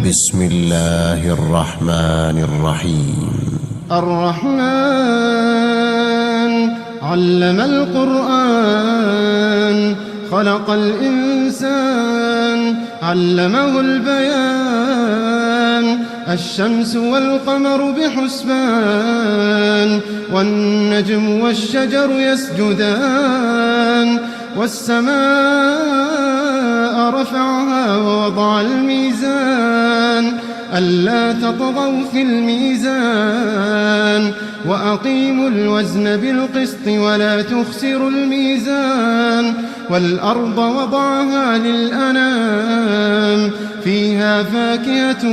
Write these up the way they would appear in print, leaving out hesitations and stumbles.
بسم الله الرحمن الرحيم. الرحمن علم القرآن خلق الإنسان علمه البيان. الشمس والقمر بحسبان والنجم والشجر يسجدان. والسماء رفعها ووضع الميزان ألا تطغوا في الميزان وأقيموا الوزن بالقسط ولا تخسروا الميزان. والأرض وضعها للأنام فيها فاكهة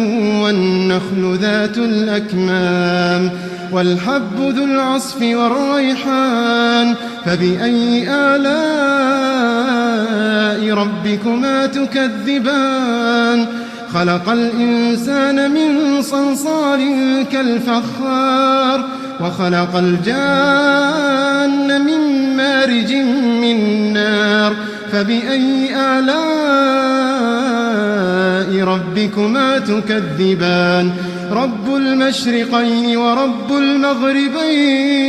والنخل ذات الأكمام والحب ذو العصف والريحان. فبأي آلاء ربكما تكذبان؟ خلق الإنسان من صلصال كالفخار وخلق الجان من مارج من نار. فبأي آلاء ربكما تكذبان؟ رب المشرقين ورب المغربين.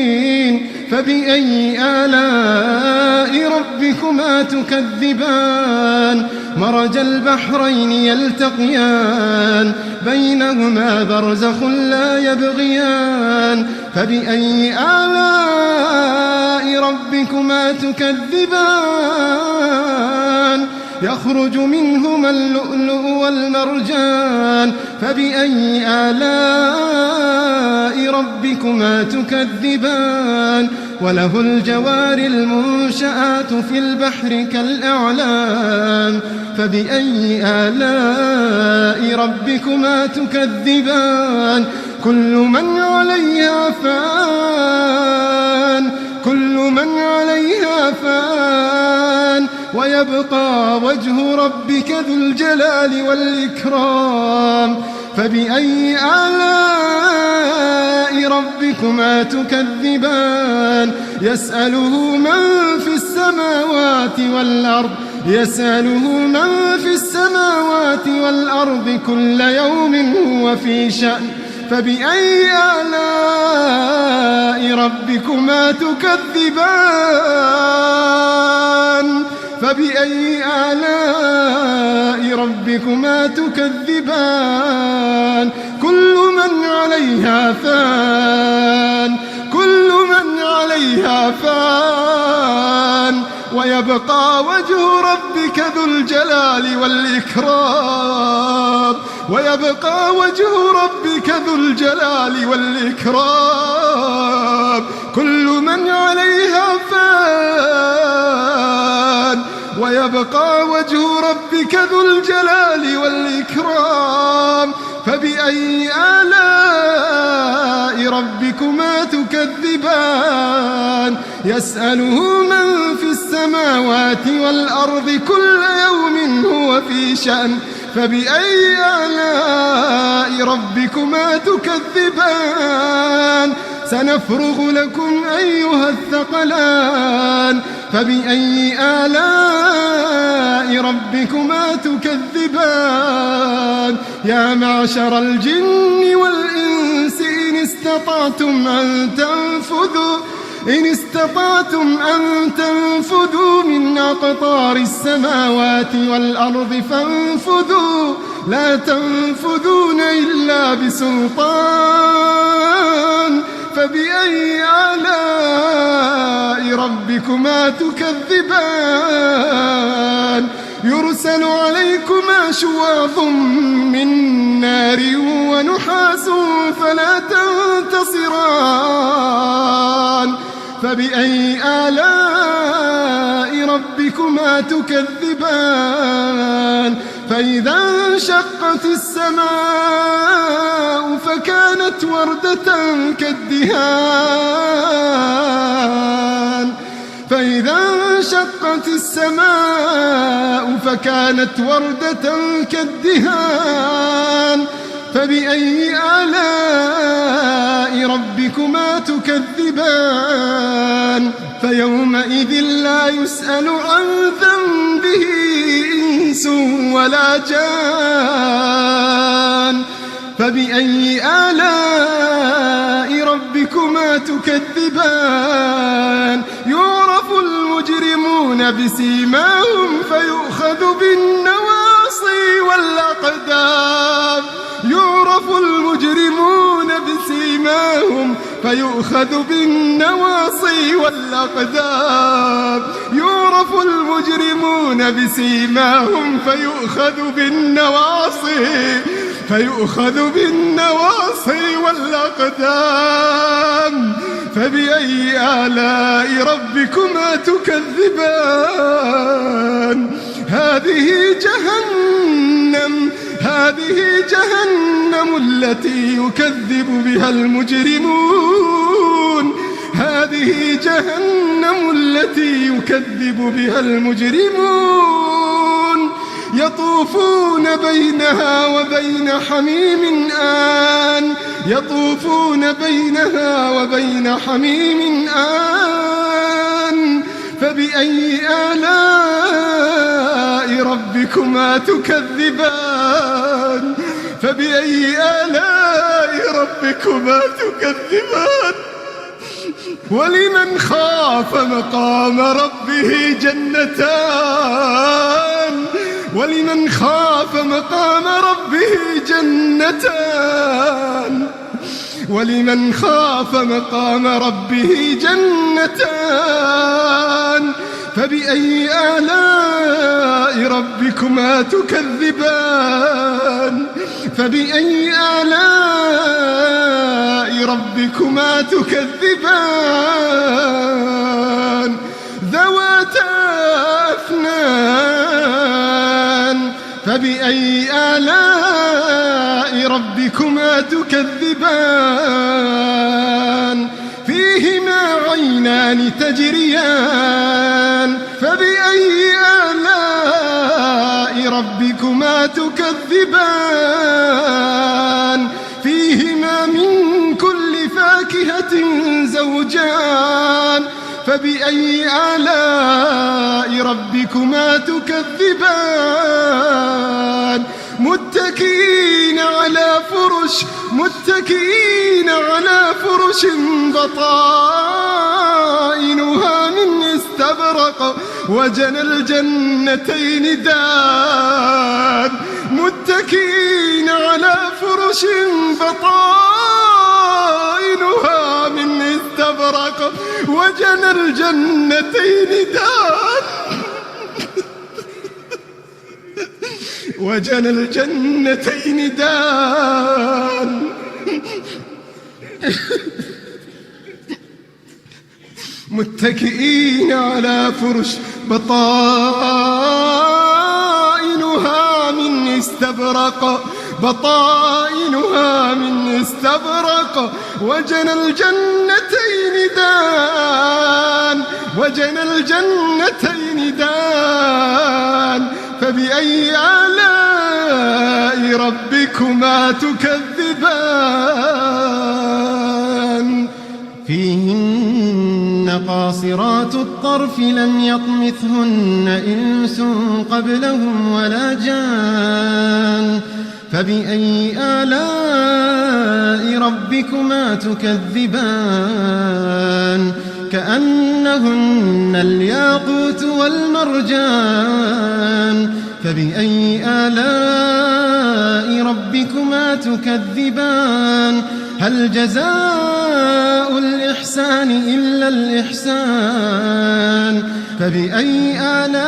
فبأي آلاء ربكما تكذبان؟ مرج البحرين يلتقيان بينهما برزخ لا يبغيان. فبأي آلاء ربكما تكذبان؟ يخرج منهما اللؤلؤ والمرجان. فبأي آلاء ربكما تكذبان؟ وله الجوار المنشآت في البحر كالأعلام. فبأي آلاء ربكما تكذبان؟ كل من عليها فان كل من عليها فان ويبقى وجه ربك ذو الجلال والإكرام. فبأي آلاء ربكما تكذبان؟ يسأله من في السماوات والأرض كل يوم هو في شأن. فبأي آلاء ربكما تكذبان؟ فبأي آلاء ربكما تكذبان؟ كل من عليها فان ويبقى وجه ربك ذو الجلال والإكرام. كل من عليها فان ويبقى وجه ربك ذو الجلال والإكرام. فبأي آلاء ربكما تكذبان؟ يسأله من في السماوات والأرض كل يوم هو في شأن. فبأي آلاء ربكما تكذبان؟ سنفرغ لكم أيها الثقلان. فبأي آلاء ربكما تكذبان؟ يا معشر الجن والإنس إن استطعتم أن تنفذوا من أقطار السماوات والأرض فانفذوا لا تنفذون إلا بسلطان. فبأي آلاء ربكما تكذبان؟ يرسل عليكما شواظ من نار ونحاس فلا تنتصران. فبأي آلاء ربكما تكذبان؟ فإذا انشقت السماء فكانت وردة كالدهان. فبأي آلاء ربكما تكذبان؟ فيومئذ لا يسأل عن ذنبه إنس ولا جان. فبأي آلاء ربكما تكذبان يعرف المجرمون بسيماهم فيؤخذ بالنواصي والأقدام يعرف المجرمون بسيماهم فيؤخذ بالنواصي والأقدام يعرف المجرمون بسيماهم فيؤخذ بالنواصي والأقدام فبأي آلاء ربكما تكذبان هذه جهنم التي يكذب بها المجرمون يطوفون بينها وبين حميم آن فبأي آلاء ربكما تكذبان ولمن خاف مقام ربه جنتان فبأي آلاء ربكما تكذبان ذواتا أفنان فبأي آلاء ربكما تكذبان فيهما عينان تجريان فبأي آلاء ربكما تكذبان فيهما من كل فاكهة زوجان فبأي آلاء ربكما تكذبان متكئين على فرش بطائنها من استبرق وجنى الجنتين دان متكئين على فرش بطائنها من استبرق وجنى الجنتين دان متكئين على فرش بطائنها من استبرق وجنى الجنتين دان فبأي آلاء ربكما تكذبان فيهن قاصرات الطرف لم يطمثهن إنس قبلهم ولا جان فبأي آلاء ربكما تكذبان كأنهن الياقوت والمرجان فبأي آلاء ربكما تكذبان هل جزاء الإحسان إلا الإحسان فبأي آلاء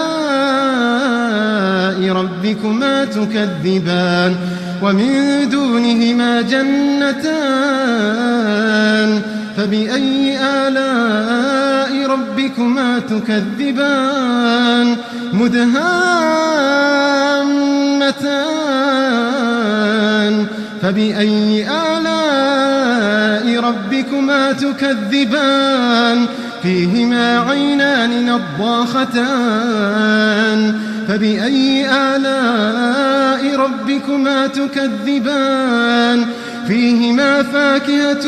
ربكما تكذبان ومن دونهما جنتان فبأي آلاء ربكما تكذبان مدهامتان فبأي آلاء ربكما تكذبان فيهما عينان نضاختان فبأي آلاء ربكما تكذبان فيهما فاكهة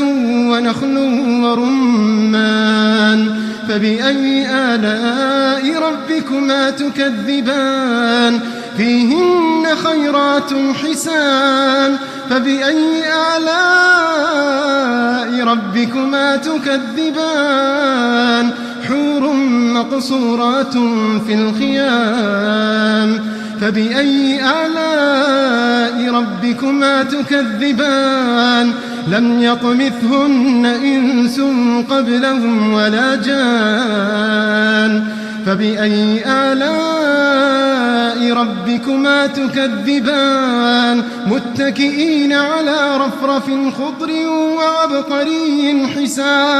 ونخل ورمان فبأي آلاء ربكما تكذبان فيهن خيرات حسان فبأي آلاء ربكما تكذبان حور مقصورات في الخيام فبأي آلاء ربكما تكذبان لم يطمثهن إنس قبلهم ولا جان فبأي آلاء ربكما تكذبان متكئين على رفرف خضر وعبقري حسان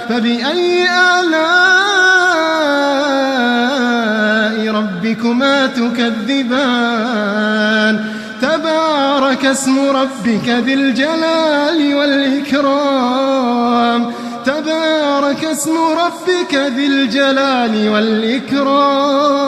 فبأي آلاء ربكما تكذبان تبارك اسم ربك ذي الجلال والإكرام تبارك اسم ربك ذي الجلال والإكرام